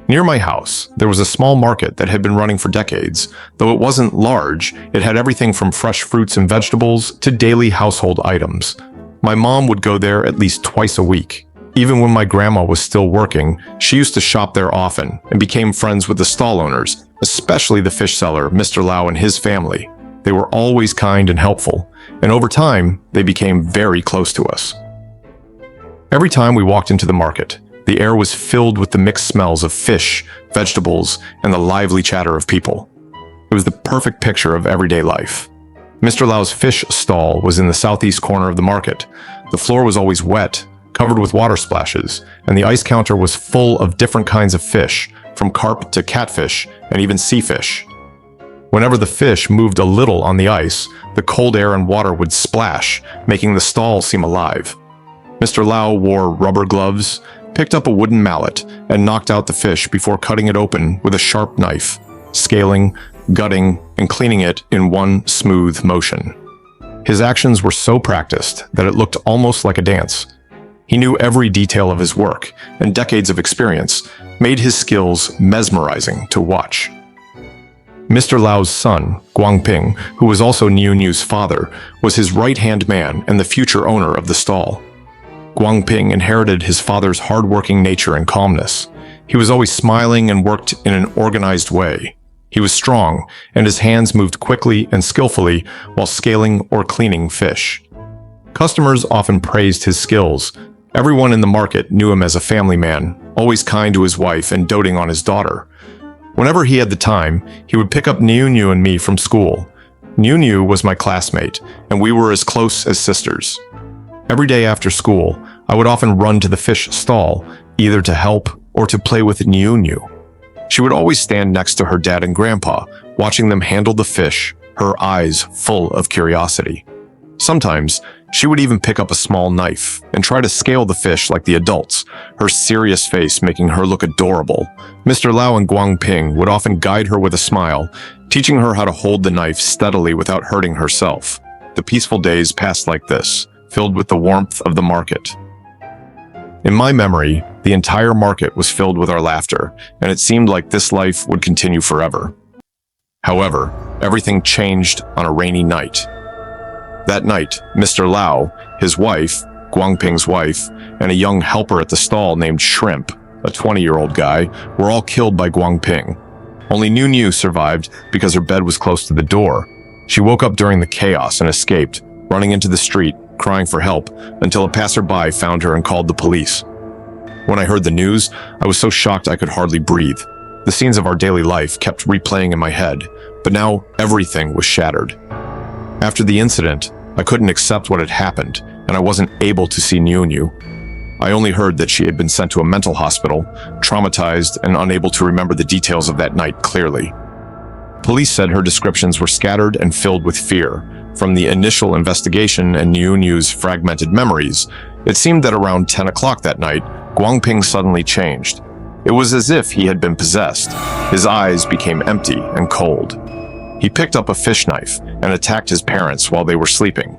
Near my house, there was a small market that had been running for decades. Though it wasn't large, it had everything from fresh fruits and vegetables to daily household items. My mom would go there at least twice a week. Even when my grandma was still working, she used to shop there often and became friends with the stall owners, especially the fish seller, Mr. Lau, and his family. They were always kind and helpful, and over time, they became very close to us. Every time we walked into the market, the air was filled with the mixed smells of fish, vegetables, and the lively chatter of people. It was the perfect picture of everyday life. Mr. Lau's fish stall was in the southeast corner of the market. The floor was always wet, covered with water splashes, and the ice counter was full of different kinds of fish, from carp to catfish and even sea fish. Whenever the fish moved a little on the ice, the cold air and water would splash, making the stall seem alive. Mr. Lau wore rubber gloves, picked up a wooden mallet, and knocked out the fish before cutting it open with a sharp knife, scaling, gutting, and cleaning it in one smooth motion. His actions were so practiced that it looked almost like a dance. He knew every detail of his work, and decades of experience made his skills mesmerizing to watch. Mr. Lau's son, Guangping, who was also Niu-Niu's father, was his right-hand man and the future owner of the stall. Guangping inherited his father's hard-working nature and calmness. He was always smiling and worked in an organized way. He was strong, and his hands moved quickly and skillfully while scaling or cleaning fish. Customers often praised his skills. Everyone in the market knew him as a family man, always kind to his wife and doting on his daughter. Whenever he had the time, he would pick up Niu-Niu and me from school. Niu-Niu was my classmate, and we were as close as sisters. Every day after school, I would often run to the fish stall, either to help or to play with Niu-Niu. She would always stand next to her dad and grandpa, watching them handle the fish, her eyes full of curiosity. Sometimes, she would even pick up a small knife and try to scale the fish like the adults, her serious face making her look adorable. Mr. Lau and Guangping would often guide her with a smile, teaching her how to hold the knife steadily without hurting herself. The peaceful days passed like this, filled with the warmth of the market. In my memory, the entire market was filled with our laughter, and it seemed like this life would continue forever. However, everything changed on a rainy night. That night, Mr. Lau, his wife, Guangping's wife, and a young helper at the stall named Shrimp, a 20-year-old guy, were all killed by Guangping. Only Niu-Niu survived because her bed was close to the door. She woke up during the chaos and escaped, running into the street, crying for help, until a passerby found her and called the police. When I heard the news, I was so shocked I could hardly breathe. The scenes of our daily life kept replaying in my head, but now everything was shattered. After the incident, I couldn't accept what had happened, and I wasn't able to see Niu-Niu. I only heard that she had been sent to a mental hospital, traumatized and unable to remember the details of that night clearly. Police said her descriptions were scattered and filled with fear. From the initial investigation and Niu-Niu's fragmented memories, it seemed that around 10 o'clock that night, Guangping suddenly changed. It was as if he had been possessed. His eyes became empty and cold. He picked up a fish knife and attacked his parents while they were sleeping.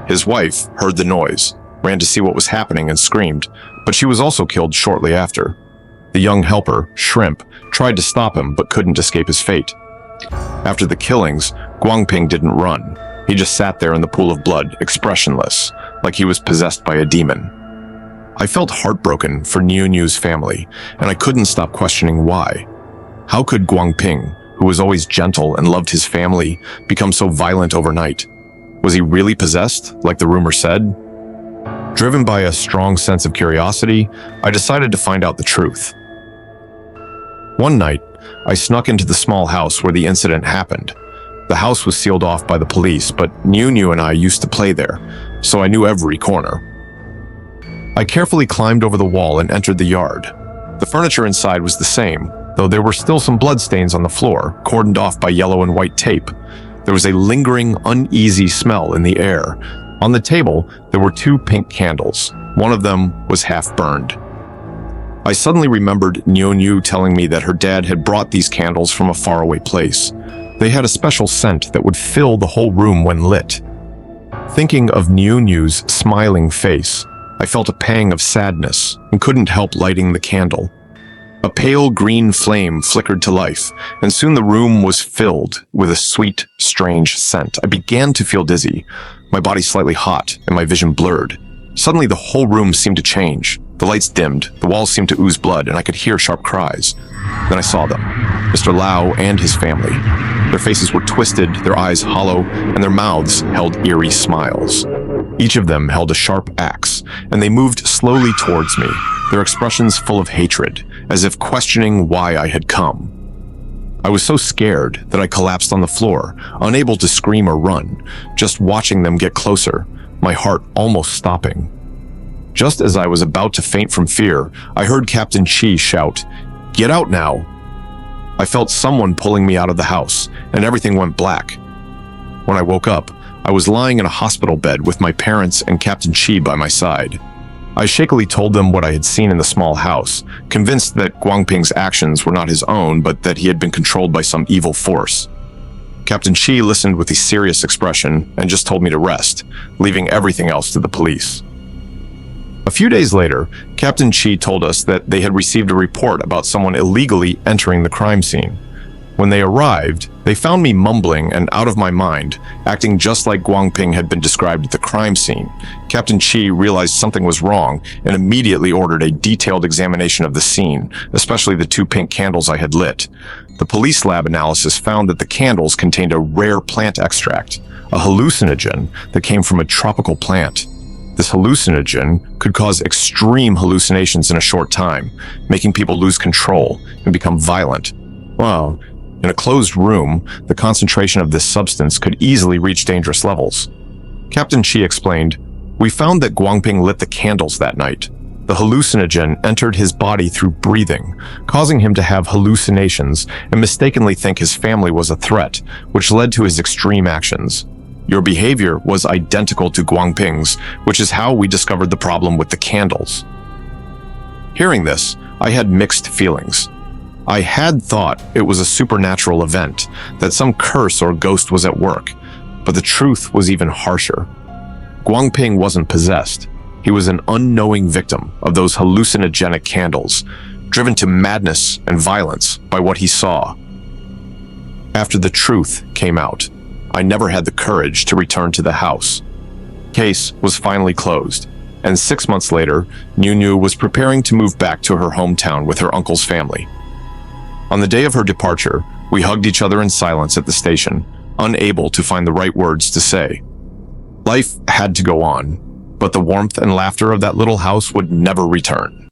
His wife heard the noise, ran to see what was happening and screamed, but she was also killed shortly after. The young helper, Shrimp, tried to stop him but couldn't escape his fate. After the killings, Guangping didn't run. He just sat there in the pool of blood, expressionless, like he was possessed by a demon. I felt heartbroken for Niu-Niu's family, and I couldn't stop questioning why. How could Guangping, who was always gentle and loved his family, become so violent overnight? Was he really possessed, like the rumor said? Driven by a strong sense of curiosity, I decided to find out the truth. One night, I snuck into the small house where the incident happened. The house was sealed off by the police, but Niu-Niu and I used to play there, so I knew every corner. I carefully climbed over the wall and entered the yard. The furniture inside was the same, though there were still some bloodstains on the floor, cordoned off by yellow and white tape. There was a lingering, uneasy smell in the air. On the table, there were 2 pink candles. One of them was half burned. I suddenly remembered Niu-Niu telling me that her dad had brought these candles from a faraway place. They had a special scent that would fill the whole room when lit. Thinking of Niu-Niu's smiling face, I felt a pang of sadness and couldn't help lighting the candle. A pale green flame flickered to life, and soon the room was filled with a sweet, strange scent. I began to feel dizzy, my body slightly hot, and my vision blurred. Suddenly, the whole room seemed to change. The lights dimmed, the walls seemed to ooze blood, and I could hear sharp cries. Then I saw them, Mr. Lau and his family. Their faces were twisted, their eyes hollow, and their mouths held eerie smiles. Each of them held a sharp axe, and they moved slowly towards me, their expressions full of hatred, as if questioning why I had come. I was so scared that I collapsed on the floor, unable to scream or run, just watching them get closer, my heart almost stopping. Just as I was about to faint from fear, I heard Captain Chi shout, "Get out now!" I felt someone pulling me out of the house, and everything went black. When I woke up, I was lying in a hospital bed with my parents and Captain Chi by my side. I shakily told them what I had seen in the small house, convinced that Guangping's actions were not his own, but that he had been controlled by some evil force. Captain Chi listened with a serious expression and just told me to rest, leaving everything else to the police. A few days later, Captain Chi told us that they had received a report about someone illegally entering the crime scene. When they arrived, they found me mumbling and out of my mind, acting just like Guangping had been described at the crime scene. Captain Chi realized something was wrong and immediately ordered a detailed examination of the scene, especially the 2 pink candles I had lit. The police lab analysis found that the candles contained a rare plant extract, a hallucinogen that came from a tropical plant. This hallucinogen could cause extreme hallucinations in a short time, making people lose control and become violent. Wow. In a closed room, the concentration of this substance could easily reach dangerous levels. Captain Chi explained, "We found that Guangping lit the candles that night. The hallucinogen entered his body through breathing, causing him to have hallucinations and mistakenly think his family was a threat, which led to his extreme actions. Your behavior was identical to Guangping's, which is how we discovered the problem with the candles." Hearing this, I had mixed feelings. I had thought it was a supernatural event, that some curse or ghost was at work, but the truth was even harsher. Guangping wasn't possessed. He was an unknowing victim of those hallucinogenic candles, driven to madness and violence by what he saw. After the truth came out, I never had the courage to return to the house. Case was finally closed, and 6 months later, Niu was preparing to move back to her hometown with her uncle's family. On the day of her departure, we hugged each other in silence at the station, unable to find the right words to say. Life had to go on, but the warmth and laughter of that little house would never return.